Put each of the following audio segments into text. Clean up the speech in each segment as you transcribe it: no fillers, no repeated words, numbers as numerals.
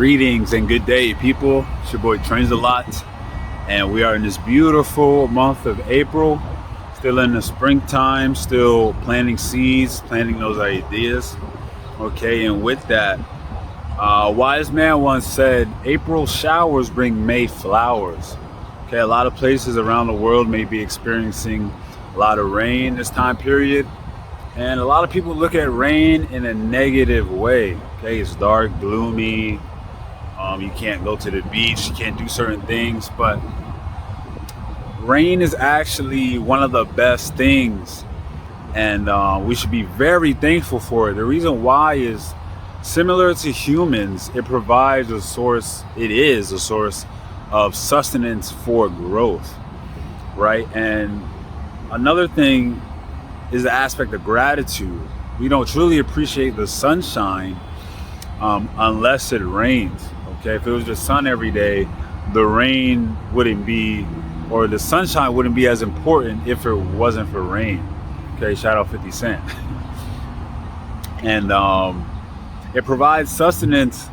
Greetings and good day, people. It's your boy Trainsalot, and we are in this beautiful month of April, still in the springtime, still planting seeds, planting those ideas. Okay, and with that, a wise man once said, April showers bring May flowers. Okay, a lot of places around the world may be experiencing a lot of rain this time period, and a lot of people look at rain in a negative way. Okay, it's dark, gloomy. You can't go to the beach, you can't do certain things, but rain is actually one of the best things, and we should be very thankful for it. The reason why is similar to humans, it is a source of sustenance for growth, right? And another thing is the aspect of gratitude. We don't truly appreciate the sunshine unless it rains. Okay, if it was just sun every day, the rain wouldn't be, or the sunshine wouldn't be as important if it wasn't for rain. Okay, shout out 50 Cent. And it provides sustenance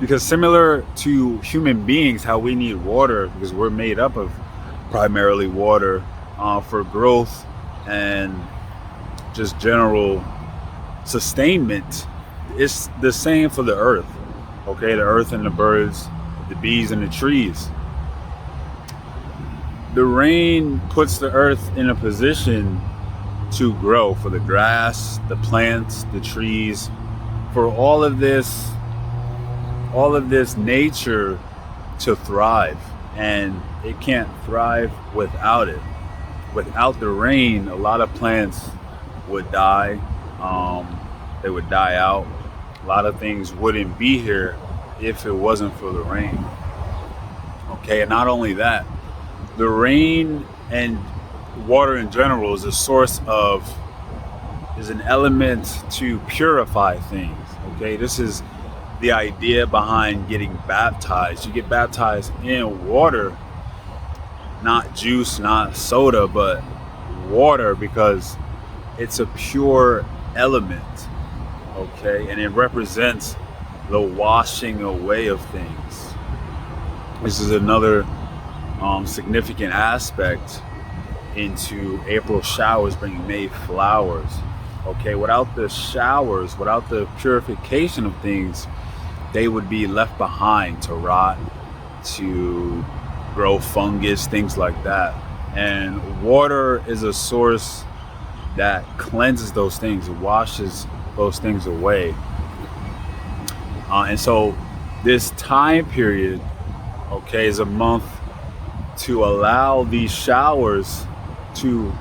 because similar to human beings, how we need water because we're made up of primarily water for growth and just general sustainment. It's the same for the earth. Okay, the earth and the birds, the bees and the trees. The rain puts the earth in a position to grow, for the grass, the plants, the trees, for all of this nature to thrive. And it can't thrive without it. Without the rain, a lot of plants would die. They would die out. A lot of things wouldn't be here if it wasn't for the rain. Okay, and not only that, the rain and water in general is an element to purify things. Okay, this is the idea behind getting baptized. You get baptized in water, not juice, not soda, but water, because it's a pure element. Okay, and it represents the washing away of things. This is another significant aspect into April showers bringing May flowers. Okay, without the showers, without the purification of things, they would be left behind to rot, to grow fungus, things like that. And water is a source that cleanses those things, it washes those things away. And so this time period, okay, is a month to allow these showers to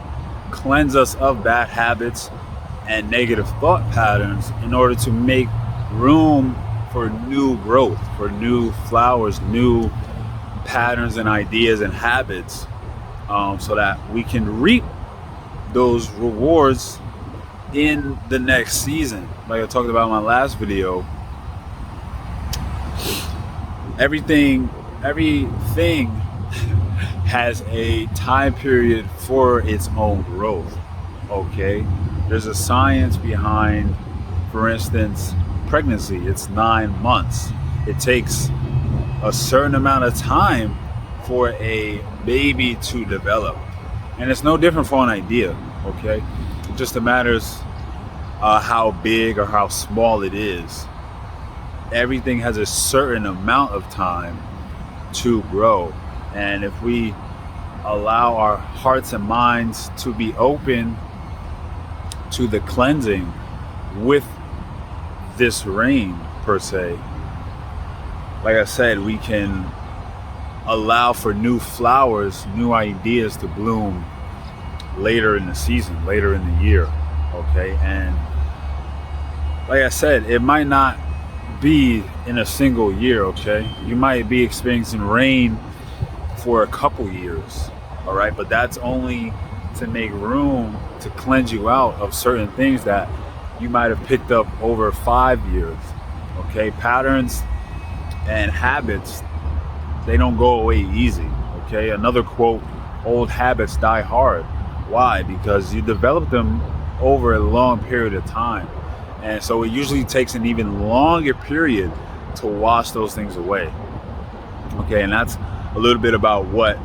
cleanse us of bad habits and negative thought patterns in order to make room for new growth, for new flowers, new patterns and ideas and habits, so that we can reap those rewards in the next season. Like I talked about in my last video, everything has a time period for its own growth. Okay, there's a science behind, for instance, pregnancy. It's 9 months. It takes a certain amount of time for a baby to develop, and it's no different for an idea. Okay, it just matters how big or how small it is. Everything has a certain amount of time to grow, and if we allow our hearts and minds to be open to the cleansing with this rain per se, like I said, we can allow for new flowers, new ideas to bloom later in the season, later in the year. Okay, and like I said, it might not be in a single year. Okay, you might be experiencing rain for a couple years, all right, but that's only to make room to cleanse you out of certain things that you might have picked up over 5 years. Okay, patterns and habits, they don't go away easy. Okay, another quote, old habits die hard. Why? Because you develop them over a long period of time. And so it usually takes an even longer period to wash those things away. Okay, and that's a little bit about what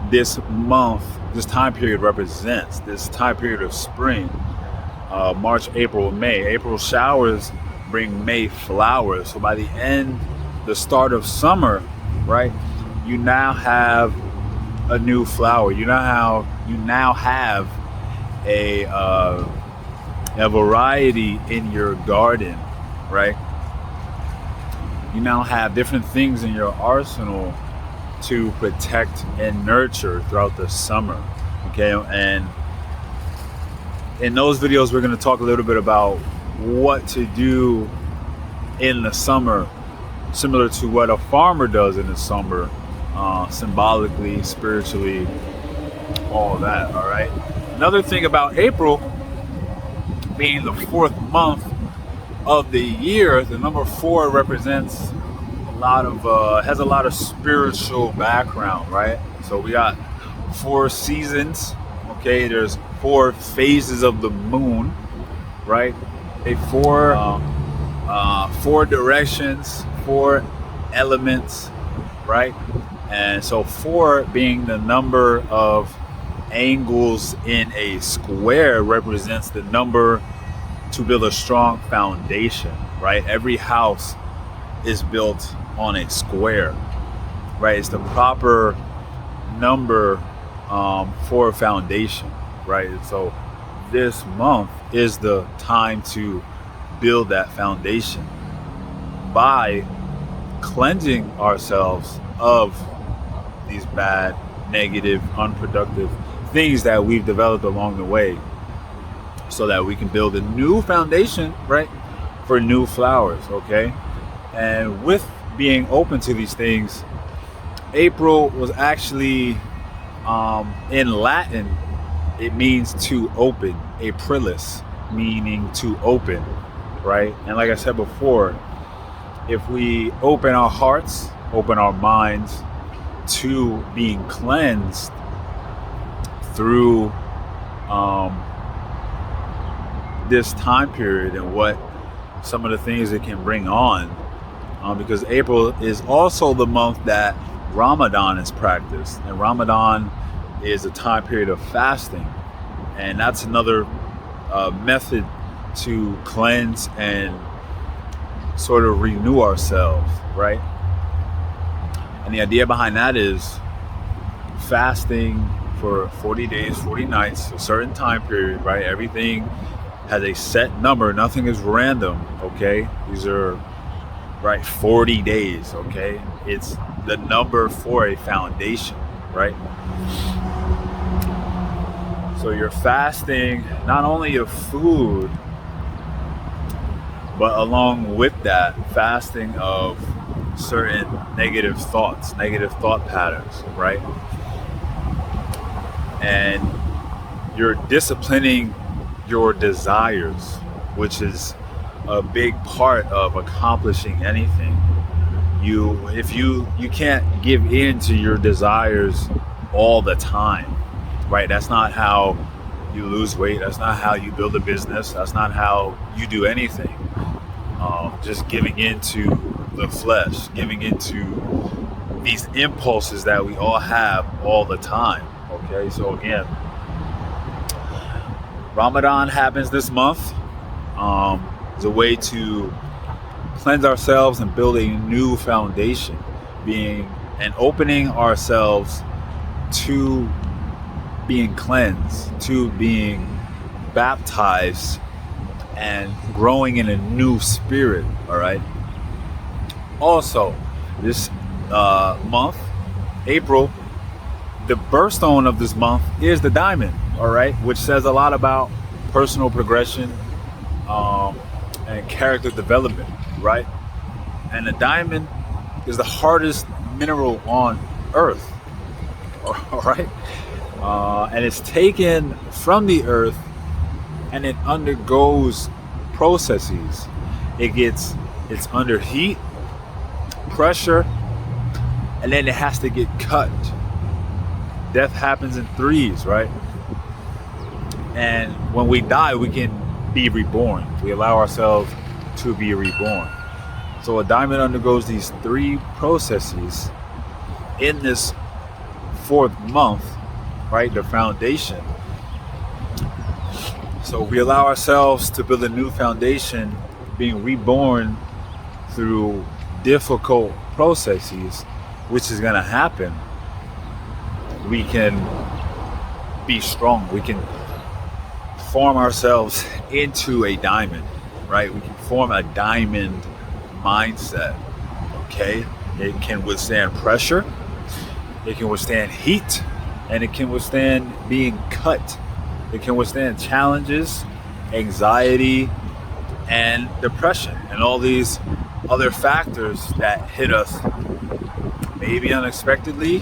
this month, this time period represents, this time period of spring. March, April, May. April showers bring May flowers. So by the end, the start of summer, right, you now have a new flower. You now have a variety in your garden, right? You now have different things in your arsenal to protect and nurture throughout the summer. Okay, and in those videos we're going to talk a little bit about what to do in the summer, similar to what a farmer does in the summer, symbolically, spiritually, all that. All right. Another thing about April being the fourth month of the year, the number 4 represents has a lot of spiritual background, right? So we got 4 seasons. Okay, there's 4 phases of the moon, right? 4 directions, 4 elements, right? And so 4 being the number of angles in a square represents the number to build a strong foundation, right? Every house is built on a square, right? It's the proper number for a foundation, right? So this month is the time to build that foundation by cleansing ourselves of these bad, negative, unproductive things that we've developed along the way, so that we can build a new foundation, right, for new flowers. Okay, and with being open to these things, April was actually in Latin, it means to open. Aprilis, meaning to open, right? And like I said before, if we open our hearts, open our minds to being cleansed through this time period and what some of the things it can bring on, because April is also the month that Ramadan is practiced, and Ramadan is a time period of fasting, and that's another method to cleanse and sort of renew ourselves, right? And the idea behind that is fasting for 40 days, 40 nights, a certain time period, right? Everything has a set number. Nothing is random, okay? These are, right, 40 days, okay? It's the number for a foundation, right? So you're fasting not only of food, but along with that, fasting of certain negative thoughts, negative thought patterns, right? And you're disciplining your desires, which is a big part of accomplishing anything. If you can't give in to your desires all the time, right? That's not how you lose weight. That's not how you build a business. That's not how you do anything. Just giving into the flesh, giving into these impulses that we all have all the time. Okay, so again, Ramadan happens this month. It's a way to cleanse ourselves and build a new foundation, and opening ourselves to being cleansed, to being baptized, and growing in a new spirit. All right. Also, this month, April, the birthstone of this month is the diamond. All right, which says a lot about personal progression and character development, right? And the diamond is the hardest mineral on Earth. All right, and it's taken from the earth, and it undergoes processes. It's under heat, pressure, and then it has to get cut. Death happens in threes, right? And when we die, we can be reborn. We allow ourselves to be reborn. So a diamond undergoes these 3 processes in this 4th month, right? The foundation. So we allow ourselves to build a new foundation, being reborn through difficult processes, which is going to happen. We can be strong. We can form ourselves into a diamond, right? We can form a diamond mindset, okay? It can withstand pressure, it can withstand heat, and it can withstand being cut. It can withstand challenges, anxiety, and depression, and all these other factors that hit us maybe unexpectedly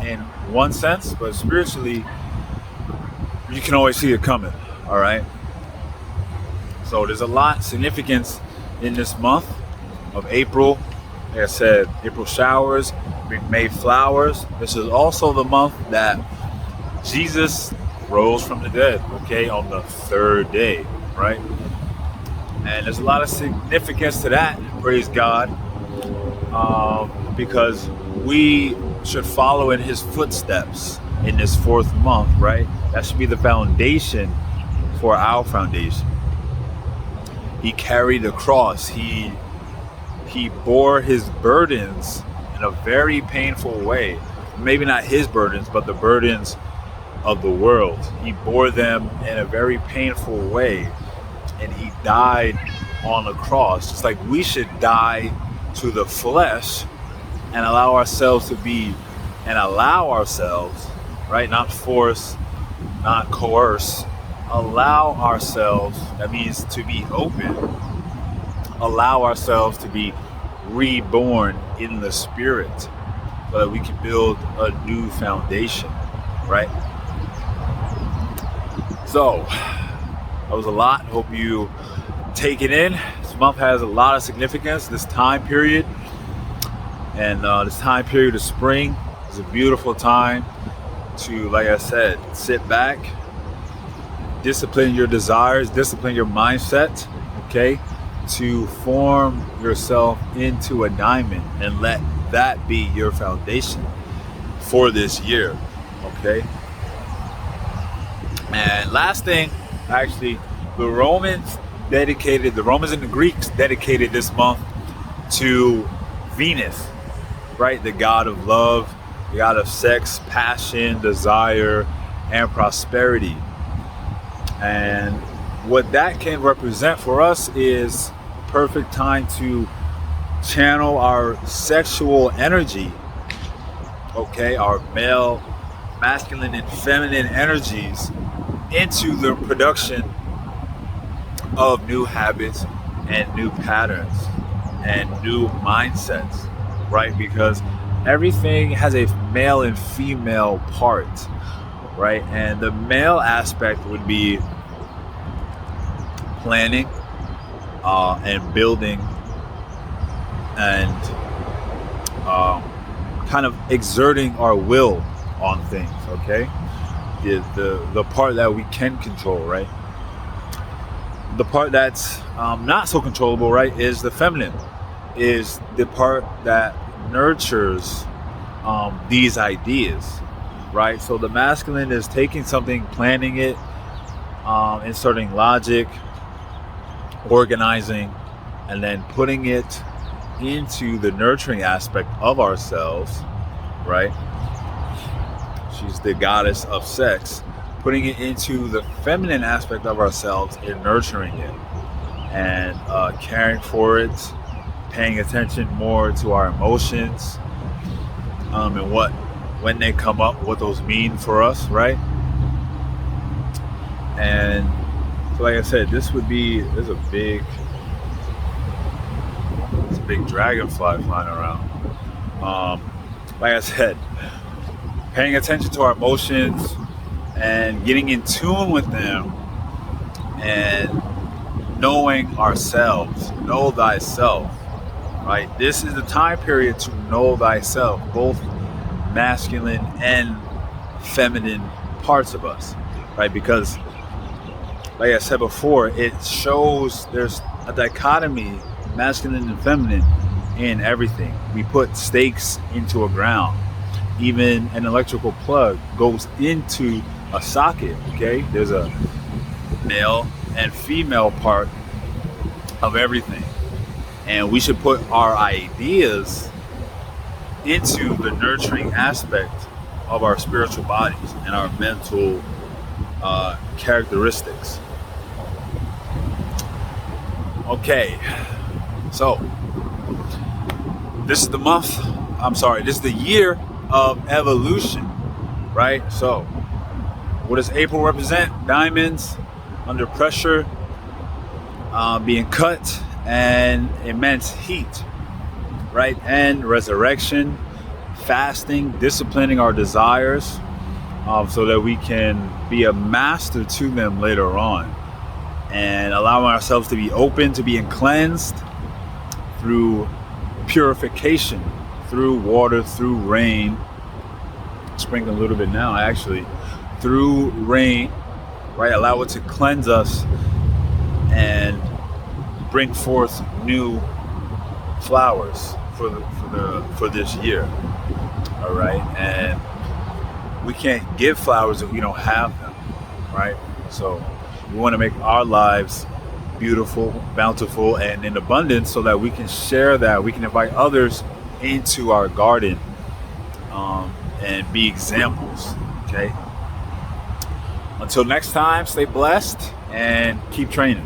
in one sense, but spiritually, you can always see it coming, all right? So there's a lot of significance in this month of April. Like I said, April showers, May flowers. This is also the month that Jesus rose from the dead, okay, on the 3rd day, right? And there's a lot of significance to that, praise God, because we should follow in his footsteps in this 4th month, right? That should be the foundation for our foundation. He carried the cross. He bore his burdens in a very painful way. Maybe not his burdens, but the burdens of the world. He bore them in a very painful way, and he died on the cross. Just like we should die to the flesh and allow ourselves, right? Not force, not coerce. Allow ourselves, that means to be open. Allow ourselves to be reborn in the spirit so that we can build a new foundation, right? So, that was a lot. Hope you take it in. This month has a lot of significance, this time period. And this time period of spring is a beautiful time to, like I said, sit back, discipline your desires, discipline your mindset, okay? To form yourself into a diamond and let that be your foundation for this year, okay? And last thing, actually, the Romans and the Greeks dedicated this month to Venus, right? The god of love, the god of sex, passion, desire, and prosperity. And what that can represent for us is the perfect time to channel our sexual energy, okay? Our male, masculine, and feminine energies into the production of new habits and new patterns and new mindsets, right? Because everything has a male and female part, right? And the male aspect would be planning and building and kind of exerting our will on things, okay? The part that we can control, right? The part that's not so controllable, right, is the feminine, is the part that nurtures these ideas, right? So the masculine is taking something, planning it, inserting logic, organizing, and then putting it into the nurturing aspect of ourselves, right? She's the goddess of sex, putting it into the feminine aspect of ourselves and nurturing it and caring for it, paying attention more to our emotions and when they come up, what those mean for us, right? And so like I said, there's a big dragonfly flying around. Like I said, paying attention to our emotions and getting in tune with them and knowing ourselves, know thyself, right? This is the time period to know thyself, both masculine and feminine parts of us, right? Because like I said before, it shows there's a dichotomy masculine and feminine in everything. We put stakes into a ground. Even an electrical plug goes into a socket, okay? There's a male and female part of everything. And we should put our ideas into the nurturing aspect of our spiritual bodies and our mental characteristics. Okay, so this is the year of evolution, right? So what does April represent? Diamonds under pressure, being cut, and immense heat, right? And resurrection, fasting, disciplining our desires, so that we can be a master to them later on, and allowing ourselves to be open to being cleansed through purification, through water, through rain. Sprinkling a little bit now, actually, through rain, right? Allow it to cleanse us and bring forth new flowers for this year. All right, and we can't give flowers if we don't have them, right? So we want to make our lives beautiful, bountiful, and in abundance, so that we can share that. We can invite others into our garden, and be examples. Okay. Until next time, stay blessed and keep training.